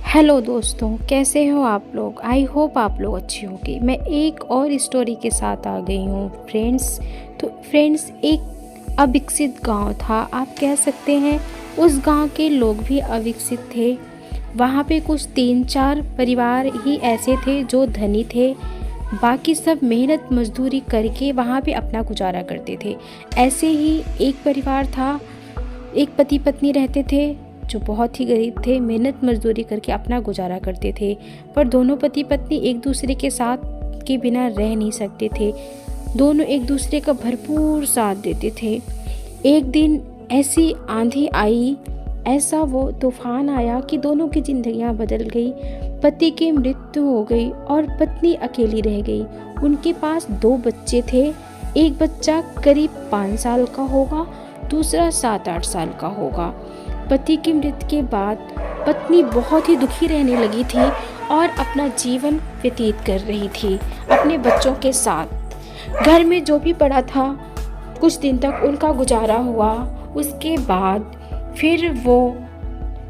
Hello दोस्तों, कैसे हो आप लोग। आई होप आप लोग अच्छी होंगे। मैं एक और स्टोरी के साथ आ गई हूँ फ्रेंड्स। एक अविकसित गांव था, आप कह सकते हैं। उस गांव के लोग भी अविकसित थे। वहाँ पे कुछ 3-4 परिवार ही ऐसे थे जो धनी थे। बाकी सब मेहनत मजदूरी करके वहाँ पे अपना गुजारा करते थे। ऐसे ही एक परिवार था, एक पति पत्नी रहते थे जो बहुत ही गरीब थे। मेहनत मजदूरी करके अपना गुजारा करते थे, पर दोनों पति पत्नी एक दूसरे के साथ के बिना रह नहीं सकते थे। दोनों एक दूसरे का भरपूर साथ देते थे। एक दिन ऐसी आंधी आई, ऐसा वो तूफान आया कि दोनों की जिंदगियां बदल गई। पति की मृत्यु हो गई और पत्नी अकेली रह गई। उनके पास 2 बच्चे थे। एक बच्चा करीब 5 साल का होगा, दूसरा 7-8 साल का होगा। पति की मृत्यु के बाद पत्नी बहुत ही दुखी रहने लगी थी और अपना जीवन व्यतीत कर रही थी अपने बच्चों के साथ। घर में जो भी पड़ा था, कुछ दिन तक उनका गुजारा हुआ। उसके बाद फिर वो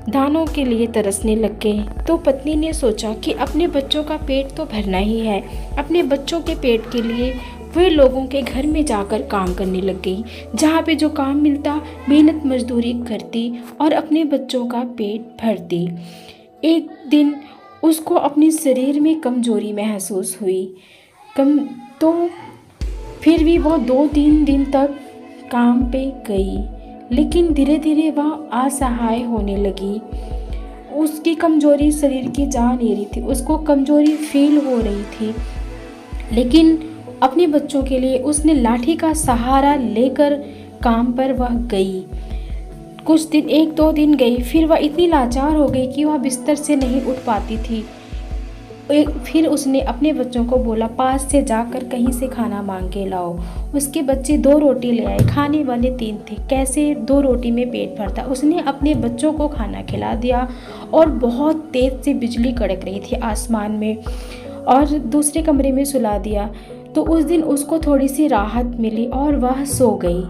दानों के लिए तरसने लग गए। तो पत्नी ने सोचा कि अपने बच्चों का पेट तो भरना ही है। अपने बच्चों के पेट के लिए वे लोगों के घर में जाकर काम करने लग गई। जहाँ पे जो काम मिलता, मेहनत मजदूरी करती और अपने बच्चों का पेट भरती। एक दिन उसको अपने शरीर में कमजोरी महसूस हुई। तो फिर भी वह 2-3 दिन तक काम पे गई, लेकिन धीरे धीरे वह असहाय होने लगी। उसकी कमजोरी शरीर की जा नहीं रही थी, उसको कमजोरी फील हो रही थी। लेकिन अपने बच्चों के लिए उसने लाठी का सहारा लेकर काम पर वह गई। कुछ दिन, 1-2 दिन गई, फिर वह इतनी लाचार हो गई कि वह बिस्तर से नहीं उठ पाती थी। फिर उसने अपने बच्चों को बोला, पास से जाकर कहीं से खाना मांग के लाओ। उसके बच्चे 2 रोटी ले आए, खाने वाले 3 थे। कैसे 2 रोटी में पेट भरता। उसने अपने बच्चों को खाना खिला दिया और बहुत तेज से बिजली कड़क रही थी आसमान में, और दूसरे कमरे में सुला दिया। तो उस दिन उसको थोड़ी सी राहत मिली और वह सो गई,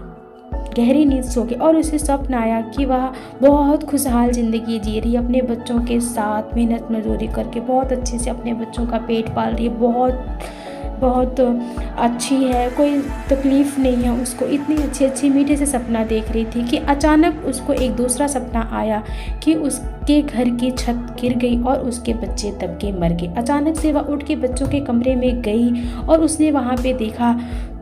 गहरी नींद सो गई। और उसे स्वप्न आया कि वह बहुत खुशहाल ज़िंदगी जी रही है, अपने बच्चों के साथ मेहनत मजदूरी करके बहुत अच्छे से अपने बच्चों का पेट पाल रही है। बहुत अच्छी है, कोई तकलीफ़ नहीं है उसको। इतनी अच्छी मीठे से सपना देख रही थी कि अचानक उसको एक दूसरा सपना आया कि उसके घर की छत गिर गई और उसके बच्चे दबके मर गए। अचानक से वह उठ के बच्चों के कमरे में गई और उसने वहाँ पे देखा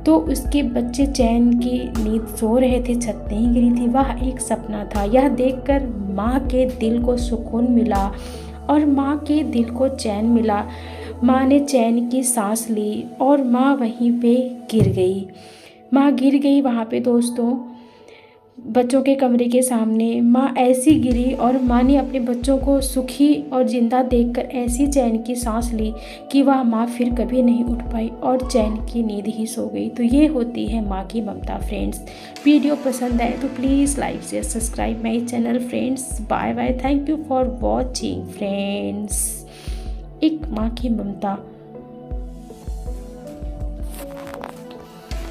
तो उसके बच्चे चैन की नींद सो रहे थे, छत नहीं गिरी थी। वह एक सपना था। यह देखकर माँ के दिल को सुकून मिला और माँ के दिल को चैन मिला। माँ ने चैन की सांस ली और माँ वहीं पे गिर गई। माँ गिर गई वहाँ पे दोस्तों, बच्चों के कमरे के सामने। माँ ऐसी गिरी और माँ ने अपने बच्चों को सुखी और जिंदा देखकर ऐसी चैन की सांस ली कि वह माँ फिर कभी नहीं उठ पाई और चैन की नींद ही सो गई। तो ये होती है माँ की ममता फ्रेंड्स। वीडियो पसंद आए तो please like share subscribe my channel friends. Bye bye, thank you for watching friends. एक माँ की ममता